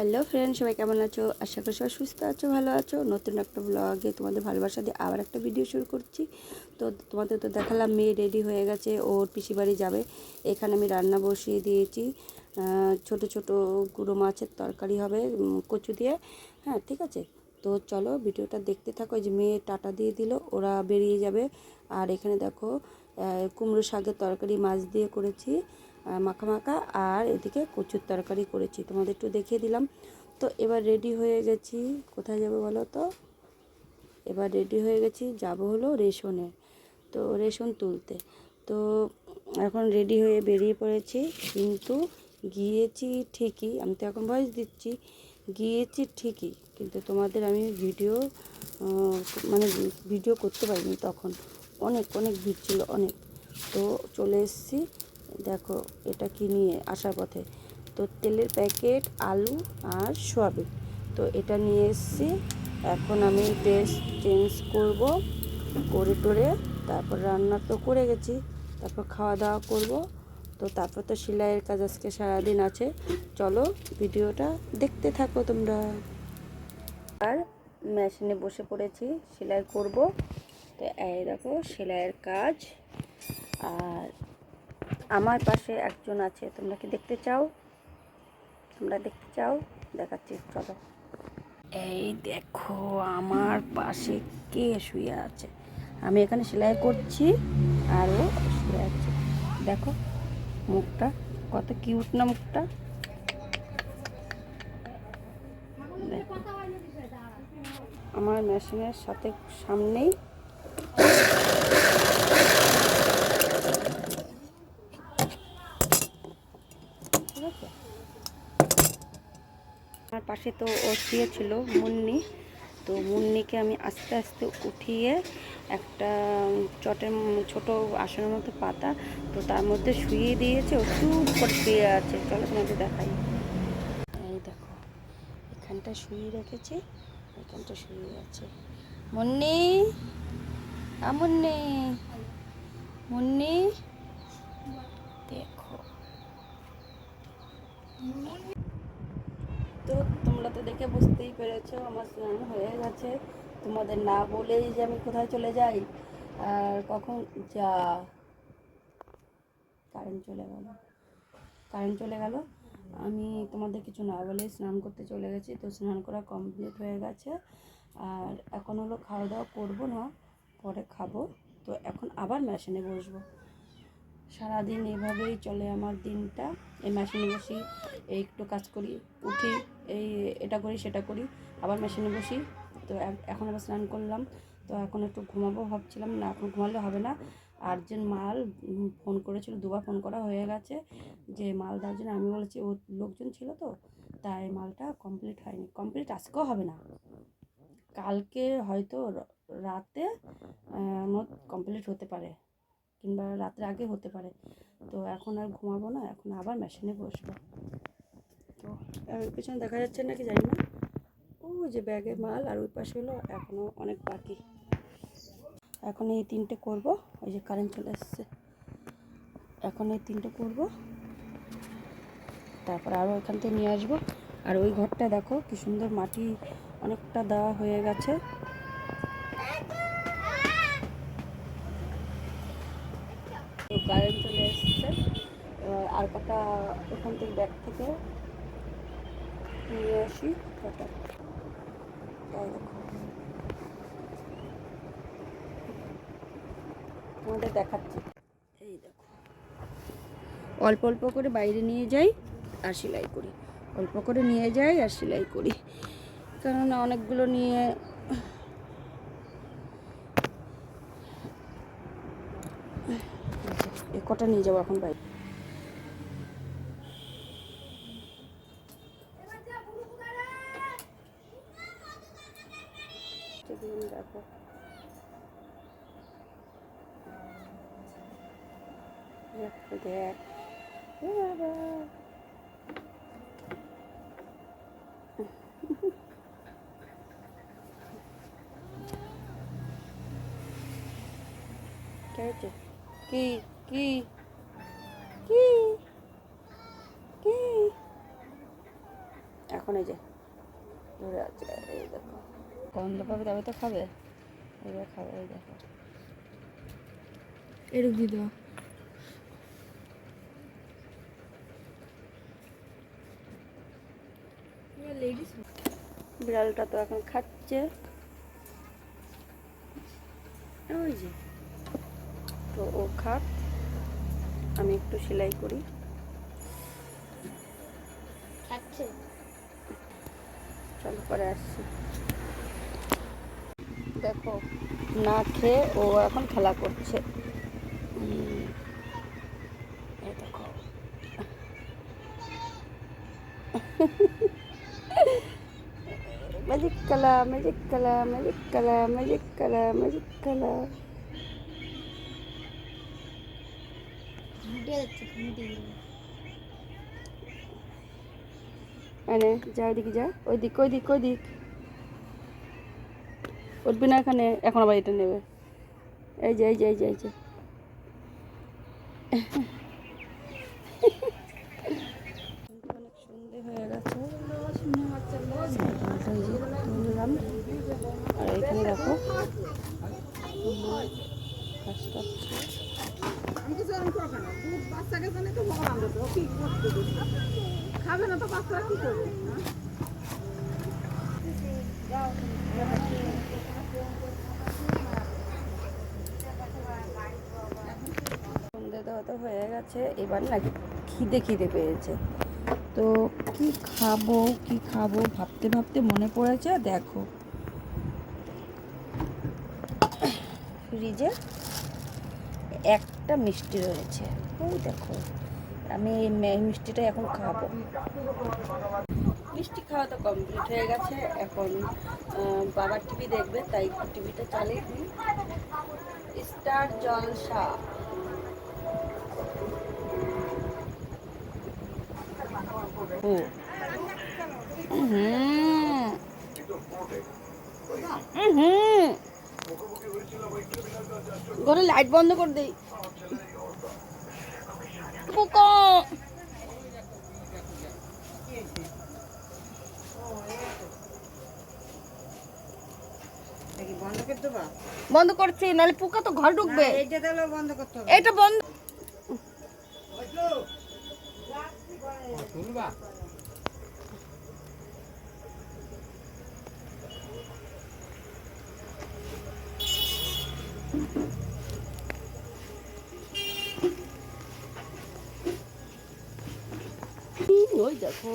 Hello friend, সবাই কেমন আছো? আশা করি সবাই সুস্থ আছো, ভালো আছো। নতুন একটা ব্লগে তোমাদের ভালোবাসা দিয়ে আবার একটা ভিডিও শুরু করছি। তো তোমাদের তো দেখালাম মেয়ে রেডি হয়ে গেছে, ওর পিসি বাড়ি যাবে। এখানে আমি রান্না বসিয়ে দিয়েছি, ছোট ছোট গুঁড়ো মাছের তরকারি হবে কচু দিয়ে। হ্যাঁ, ঠিক আছে। তো চলো ভিডিওটা দেখতে থাকো। যে মেয়ে টাটা দিয়ে দিল, ওরা বেরিয়ে যাবে। আর এখানে দেখো কুমড়ো শাকের তরকারি মাছ দিয়ে করেছি মাখা মাখা, আর এদিকে কচুর তরকারি করেছি, তোমাদের একটু দেখিয়ে দিলাম। তো এবার রেডি হয়ে গেছি, কোথায় যাবো বলো তো? এবার রেডি হয়ে গেছি, যাব হলো রেশনে। তো রেশন তুলতে। তো এখন রেডি হয়ে বেরিয়ে পড়েছি, কিন্তু গিয়েছি ঠিকই, আমি তো এখন ভয়েস দিচ্ছি, গিয়েছি ঠিকই, কিন্তু তোমাদের আমি মানে ভিডিও করতে পারিনি তখন, অনেক অনেক ভিড় ছিল অনেক। তো চলে এসেছি, দেখো এটা কি নিয়ে আসার পথে। তো তেলের প্যাকেট, আলু আর সয়াবিন, তো এটা নিয়ে এসেছি। এখন আমি ড্রেস চেঞ্জ করব, করে টোরে তারপর রান্না তো করে গেছি, তারপর খাওয়া দাওয়া করব। তো তারপর তো সেলাইয়ের কাজ আজকে সারাদিন আছে। চলো ভিডিওটা দেখতে থাকো তোমরা। আর মেশিনে বসে পড়েছি, সেলাই করব। তো এই দেখো সেলাইয়ের কাজ। আর আমার পাশে একজন আছে, তোমরা কি দেখতে চাও? তোমরা দেখতে চাও? দেখাচ্ছি, চলো। এই দেখো আমার পাশে কে শুয়ে আছে। আমি এখানে সেলাই করছি আর ও শুয়ে আছে। দেখো মুখটা কত কিউট না মুখটা। দেখো আমার মেশিনের সাথে সামনেই। ঠিক আছে, আমার পাশে তো ও শুয়েছিল মুন্নি। তো মুন্নিকে আমি আস্তে আস্তে উঠিয়ে একটা চটের ছোট আসনের মতো পাতা, তো তার মধ্যে শুয়ে দিয়েছে, ও চুপ করে শুয়ে আছে। চলো তোমাদের দেখাই। এই দেখো এখানটা শুয়ে রেখেছি, এখানটা শুয়ে আছে মুন্নি। মুন্নি, মুন্নি দেখো। তো তোমরা তো দেখে বুঝতেই পেরেছো আমার স্নান হয়ে গেছে। তোমাদের না বলেই যে আমি কোথায় চলে যাই, আর কখন যা কারেন্ট চলে গেল, কারেন্ট চলে গেল। আমি তোমাদের কিছু না বলেই স্নান করতে চলে গেছি। তো স্নান করা কমপ্লিট হয়ে গেছে, আর এখন হলো খাওয়া দাওয়া করবো না, পরে খাবো। তো এখন আবার মেশিনে বসবো। সারাদিন এভাবেই চলে আমার দিনটা। এই মেশিনে বসি, এই একটু কাজ করি, উঠি, এই এটা করি সেটা করি, আবার মেশিনে বসি। তো এখন আবার স্নান করলাম। তো এখন একটু ঘুমাবো ভাবছিলাম, না এখন ঘুমালে হবে না। আর্জেন্ট মাল ফোন করেছিল, দুবার ফোন করা হয়ে গেছে যে মাল দেওয়ার জন্য। আমি বলেছি ও লোকজন ছিল তো, তাই মালটা কমপ্লিট হয়নি। কমপ্লিট আজকেও হবে না, কালকে হয়তো রাতে কমপ্লিট হতে পারে, কিংবা রাতের আগে হতে পারে। তো এখন আর ঘুমাবো না, এখন আবার মেশিনে বসবো। তো পিছনে দেখা যাচ্ছে নাকি জানি না, ও যে ব্যাগে মাল, আর ওই পাশে হলো এখনও অনেক বাকি। এখন এই তিনটে করব, ওই যে কারেন্ট চলে এসছে, এখন এই তিনটে করব, তারপর আরও এখান থেকে নিয়ে আসবো। আর ওই ঘরটা দেখো কি সুন্দর, মাটি অনেকটা দেওয়া হয়ে গেছে। তো কারেন্ট চলে এসছে, আর কটা ওখান থেকে ব্যাগ থেকে নিয়ে আসি কটা। তোমাদের দেখাচ্ছি, এই দেখো অল্প অল্প করে বাইরে নিয়ে যাই আর সেলাই করি, অল্প করে নিয়ে যাই আর সেলাই করি, কেননা অনেকগুলো নিয়ে এ কটা নিয়ে যাবো এখন বাইরে। দেখো দেখ, কি কি কি কি এখন এই যে ধরে আছে, এই দেখো গন্ধ পাবে তবে তো খাবে, এবার খাবে। এই দেখো এরকম দিয়ে দেওয়া বিড়ালটা তো এখন খাচ্ছে, ওই যে। তো ও খাক, আমি একটু সেলাই করি। চলো পরে আসছি। দেখো না খেয়ে ও এখন খেলা করছে। এই দেখো magic colour, magic colour, magic colour, magic colour, magic colour. এনে যা, ওইদিকে যা, ওই দিক ওই দিক ওই দিক। উঠবি না এখানে, এখন আবার এটা নেবে। এই যে এই যে এই যে এই যে অনেক সুন্দর হয়ে গেছে। তুললাম আর এখানে দেখো খাবে না তো বাচ্চারা কি করবে? সন্ধ্যে দেওয়া তো হয়ে গেছে, এবার না খিদে খিদে পেয়েছে। তো কি খাবো কি খাবো ভাবতে ভাবতে মনে পড়েছে, দেখো ফ্রিজে একটা মিষ্টি রয়েছে, ওই দেখো। আমি এই মিষ্টিটা এখন খাবো। মিষ্টি খাওয়া তো কমপ্লিট হয়ে গেছে, এখন বাবার টিভি দেখবে, তাই টিভিটা চালিয়ে দিই। স্টার জলসা। ঘরে লাইট বন্ধ করে দেই। বন্ধ করছি, নাহলে পোকা তো ঘর ঢুকবে। এটা বন্ধ। ওই দেখো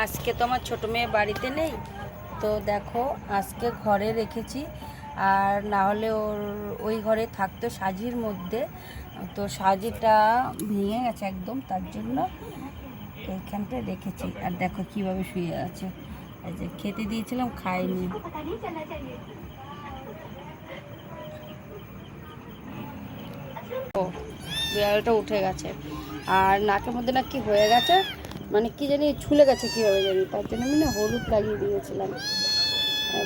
আজকে তো আমার ছোটো মেয়ে বাড়িতে নেই, তো দেখো আজকে ঘরে রেখেছি। আর না হলে ওর ওই ঘরে থাকতো সাজির মধ্যে, তো সাজিটা ভেঙে গেছে একদম, তার জন্য এইখানটা রেখেছি। আর দেখো কিভাবে শুয়ে আছে, এই যে খেতে দিয়েছিলাম খাইনি। ও বিড়ালটা উঠে গেছে, আর নাকের মধ্যে না কি হয়ে গেছে, মানে কি জানি ছুলে গেছে কীভাবে জানি, তার জন্য আমি না হলুদ লাগিয়ে দিয়েছিলাম।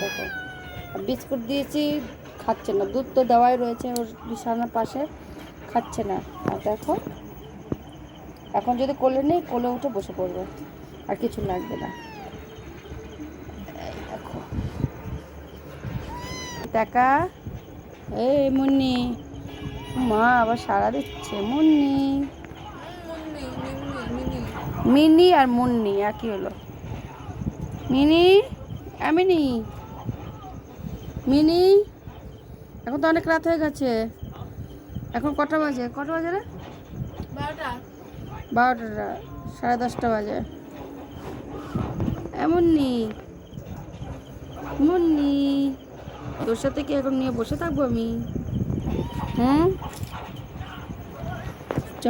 দেখো বিস্কুট দিয়েছি, খাচ্ছে না। দুধ তো দেওয়াই রয়েছে ওর বিছানার পাশে, খাচ্ছে না। আর দেখো এখন যদি কোলে নেই, কোলে উঠে বসে পড়বে, আর কিছু লাগবে না। দেখো দেখা, এই মুন্নি, মা আবার সাড়া দিচ্ছে। মুন্নি, মিনি আর মুন্নি একই হলো। মিনি, মিনি, মিনি, এখন তো অনেক রাত হয়ে গেছে। এখন কটা বাজে, কটা বাজে রে? 12টা। 12টা, 10:30 বাজে। মুন্নি, মুন্নি, তোর সাথে কি এখন নিয়ে বসে থাকবো আমি? চ।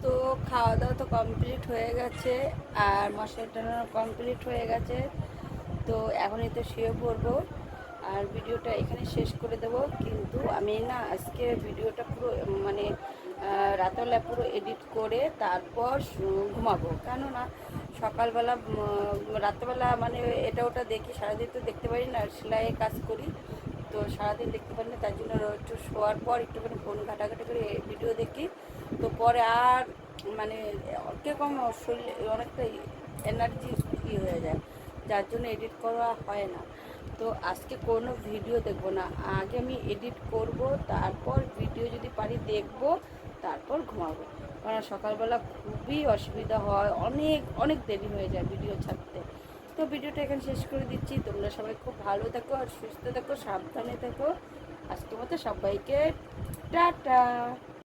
তো খাওয়া দাওয়া তো কমপ্লিট হয়ে গেছে, আর মশলা টানানো কমপ্লিট হয়ে গেছে। তো এখনই তো শুয়ে পড়বো। আর ভিডিওটা এখানে শেষ করে দেব। কিন্তু আমি না আজকে ভিডিওটা পুরো মানে রাতেরবেলা পুরো এডিট করে তারপর ঘুমাবো। কেননা সকালবেলা রাত্রেবেলা মানে এটা ওটা দেখি, সারাদিন তো দেখতে পারি না, সেলাইয়ের কাজ করি, তো সারাদিন দেখতে পারি না, তার জন্য একটু শোয়ার পর একটুখানি ফোন ঘাটাঘাটি করে ভিডিও দেখি। তো পরে আর মানে কীরকম শরীরে অনেকটা এনার্জি হয়ে যায়, যার জন্য এডিট করা হয় না। তো আজকে কোনো ভিডিও দেখবো না, আগে আমি এডিট করব, তারপর ভিডিও যদি পারি দেখব, তারপর ঘুমাবো। কারণ সকালবেলা খুবই অসুবিধা হয়, অনেক অনেক দেরি হয়ে যায় ভিডিও ছাড়তে। তো ভিডিওটা এখানে শেষ করে দিচ্ছি। তোমরা সবাই খুব ভালো থেকো আর সুস্থ থেকো, সাবধানে থেকো। আজকের মতো সবাইকে টাটা।